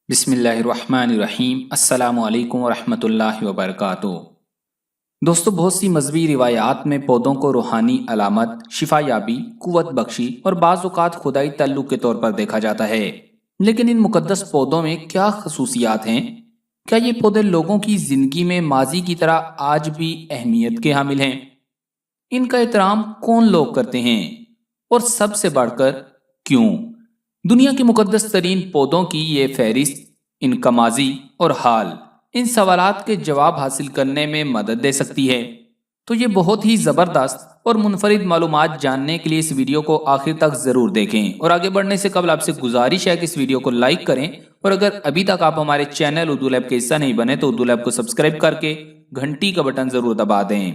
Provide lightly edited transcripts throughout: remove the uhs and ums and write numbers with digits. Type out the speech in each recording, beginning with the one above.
بسم اللہ الرحمن الرحیم۔ السلام علیکم ورحمۃ اللہ وبرکاتہ۔ دوستو، بہت سی مذہبی روایات میں پودوں کو روحانی علامت، شفا یابی، قوت بخشی اور بعض اوقات خدائی تعلق کے طور پر دیکھا جاتا ہے۔ لیکن ان مقدس پودوں میں کیا خصوصیات ہیں؟ کیا یہ پودے لوگوں کی زندگی میں ماضی کی طرح آج بھی اہمیت کے حامل ہیں؟ ان کا احترام کون لوگ کرتے ہیں اور سب سے بڑھ کر کیوں؟ دنیا کے مقدس ترین پودوں کی یہ فہرست ان کا ماضی اور حال ان سوالات کے جواب حاصل کرنے میں مدد دے سکتی ہے۔ تو یہ بہت ہی زبردست اور منفرد معلومات جاننے کے لیے اس ویڈیو کو آخر تک ضرور دیکھیں، اور آگے بڑھنے سے قبل آپ سے گزارش ہے کہ اس ویڈیو کو لائک کریں، اور اگر ابھی تک آپ ہمارے چینل اردو لیب کے حصہ نہیں بنے تو اردو لیب کو سبسکرائب کر کے گھنٹی کا بٹن ضرور دبا دیں۔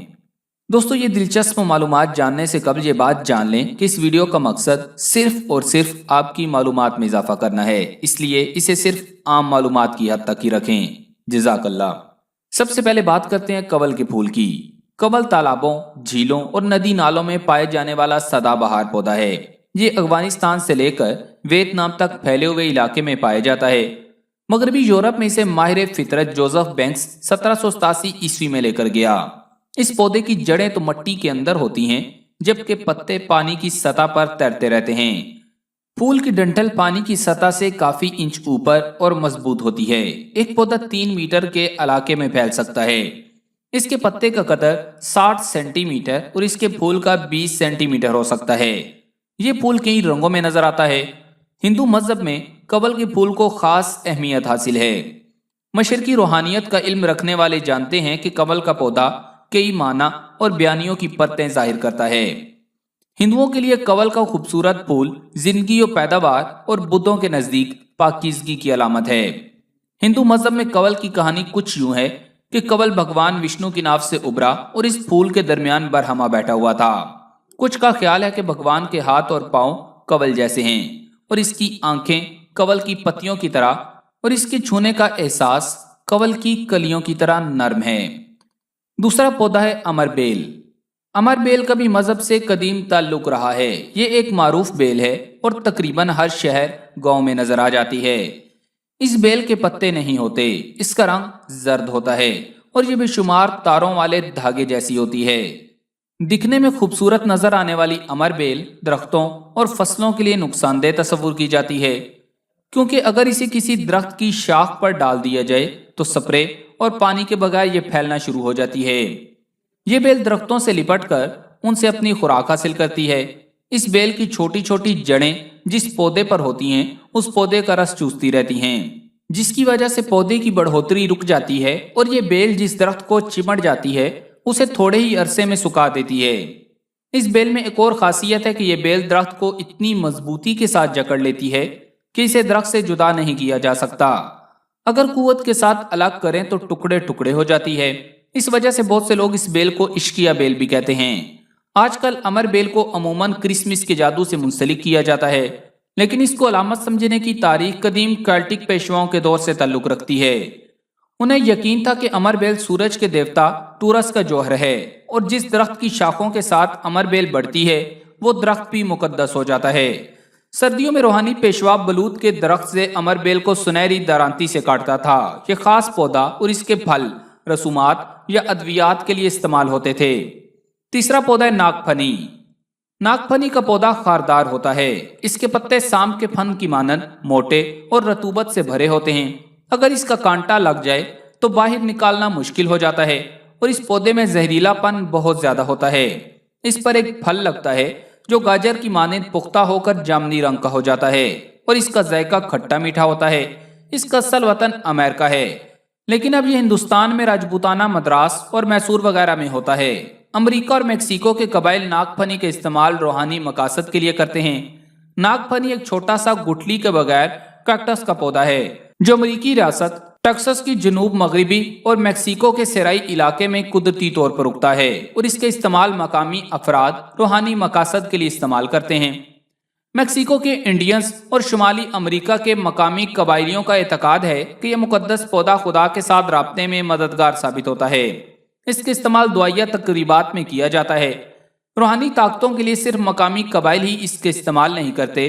دوستو، یہ دلچسپ معلومات جاننے سے قبل یہ بات جان لیں کہ اس ویڈیو کا مقصد صرف اور صرف آپ کی معلومات میں اضافہ کرنا ہے، اس لیے اسے صرف عام معلومات کی حد تک ہی رکھیں۔ جزاک اللہ۔ سب سے پہلے بات کرتے ہیں کنول کے پھول کی۔ کنول تالابوں، جھیلوں اور ندی نالوں میں پائے جانے والا سدا بہار پودا ہے۔ یہ افغانستان سے لے کر ویتنام تک پھیلے ہوئے علاقے میں پایا جاتا ہے۔ مغربی یورپ میں اسے ماہر فطرت جوزف بینکس 1787 میں لے کر گیا۔ اس پودے کی جڑیں تو مٹی کے اندر ہوتی ہیں، جبکہ پتے پانی کی سطح پر تیرتے رہتے ہیں۔ پھول کی ڈنٹل پانی کی سطح سے کافی انچ اوپر اور مضبوط ہوتی ہے۔ ایک پودا 3 میٹر کے علاقے میں پھیل سکتا ہے۔ اس کے پتے کا قطر 60 سینٹی میٹر اور اس کے پھول کا 20 سینٹی میٹر ہو سکتا ہے۔ یہ پھول کئی رنگوں میں نظر آتا ہے۔ ہندو مذہب میں کنول کے پھول کو خاص اہمیت حاصل ہے۔ مشرقی روحانیت کا علم رکھنے والے جانتے ہیں کہ کنول کا پودا کئی معنی اور بیانیوں کی پرتیں ظاہر کرتا ہے۔ ہندوؤں کے لیے کنول کا خوبصورت پھول زندگی و پیداوار، اور بدھوں کے نزدیک پاکیزگی کی علامت ہے۔ ہندو مذہب میں کنول کی کہانی کچھ یوں ہے کہ کنول بھگوان وشنو کی ناف سے ابھرا اور اس پھول کے درمیان برہما بیٹھا ہوا تھا۔ کچھ کا خیال ہے کہ بھگوان کے ہاتھ اور پاؤں کنول جیسے ہیں، اور اس کی آنکھیں کنول کی پتیوں کی طرح، اور اس کے چھونے کا احساس کنول کی کلیوں کی طرح نرم ہے۔ دوسرا پودا ہے امر بیل۔ امر بیل کا بھی مذہب سے قدیم تعلق رہا ہے۔ یہ ایک معروف بیل ہے اور تقریباً ہر شہر گاؤں میں نظر آ جاتی ہے۔ اس بیل کے پتے نہیں ہوتے، اس کا رنگ زرد ہوتا ہے اور یہ بے شمار تاروں والے دھاگے جیسی ہوتی ہے۔ دکھنے میں خوبصورت نظر آنے والی امر بیل درختوں اور فصلوں کے لیے نقصان دہ تصور کی جاتی ہے، کیونکہ اگر اسے کسی درخت کی شاخ پر ڈال دیا جائے تو سپرے اور پانی کے بغیر یہ پھیلنا شروع ہو جاتی ہے۔ یہ بیل درختوں سے لپٹ کر ان سے اپنی خوراک حاصل کرتی ہے۔ اس بیل کی چھوٹی چھوٹی جڑیں جس پودے پر ہوتی ہیں اس پودے کا رس چوستی رہتی ہیں، جس کی وجہ سے پودے کی بڑھوتری رک جاتی ہے، اور یہ بیل جس درخت کو چمٹ جاتی ہے اسے تھوڑے ہی عرصے میں سکھا دیتی ہے۔ اس بیل میں ایک اور خاصیت ہے کہ یہ بیل درخت کو اتنی مضبوطی کے ساتھ جکڑ لیتی ہے کہ اسے درخت سے جدا نہیں کیا جا سکتا۔ اگر قوت کے ساتھ الگ کریں تو ٹکڑے ٹکڑے ہو جاتی ہے۔ اس وجہ سے بہت سے لوگ اس بیل کو عشقیہ بیل بھی کہتے ہیں۔ آج کل امر بیل کو عموماً کرسمس کے جادو سے منسلک کیا جاتا ہے، لیکن اس کو علامت سمجھنے کی تاریخ قدیم کیلٹک پیشواؤں کے دور سے تعلق رکھتی ہے۔ انہیں یقین تھا کہ امر بیل سورج کے دیوتا ٹورس کا جوہر ہے، اور جس درخت کی شاخوں کے ساتھ امر بیل بڑھتی ہے وہ درخت بھی مقدس ہو جاتا ہے۔ سردیوں میں روحانی پیشوا بلوط کے درخت سے امر بیل کو سنہری دارانتی سے کاٹتا تھا۔ یہ خاص پودا اور اس کے پھل رسومات یا ادویات کے لیے استعمال ہوتے تھے۔ تیسرا پودا ہے ناگ پھنی۔ ناگ پھنی کا پودا خاردار ہوتا ہے۔ اس کے پتے سام کے پھن کی مانند موٹے اور رطوبت سے بھرے ہوتے ہیں۔ اگر اس کا کانٹا لگ جائے تو باہر نکالنا مشکل ہو جاتا ہے، اور اس پودے میں زہریلا پن بہت زیادہ ہوتا ہے۔ اس پر ایک پھل لگتا ہے جو گاجر کی مانند پختہ ہو کر جامنی رنگ کا ہو جاتا ہے، اور اس کا ذائقہ کھٹا میٹھا ہوتا ہے۔ اس کا اصل وطن امریکہ ہے، لیکن اب یہ ہندوستان میں راجپوتانہ، مدراس اور میسور وغیرہ میں ہوتا ہے۔ امریکہ اور میکسیکو کے قبائل ناگ پھنی کا استعمال روحانی مقاصد کے لیے کرتے ہیں۔ ناگ پھنی ایک چھوٹا سا گٹھلی کے بغیر کیکٹس کا پودا ہے جو امریکی ریاست ٹیکساس کی جنوب مغربی اور میکسیکو کے سرائی علاقے میں قدرتی طور پر اگتا ہے، اور اس کے استعمال مقامی افراد روحانی مقاصد کے لیے استعمال کرتے ہیں۔ میکسیکو کے انڈینز اور شمالی امریکہ کے مقامی قبائلیوں کا اعتقاد ہے کہ یہ مقدس پودا خدا کے ساتھ رابطے میں مددگار ثابت ہوتا ہے۔ اس کے استعمال دعائیہ تقریبات میں کیا جاتا ہے۔ روحانی طاقتوں کے لیے صرف مقامی قبائل ہی اس کے استعمال نہیں کرتے،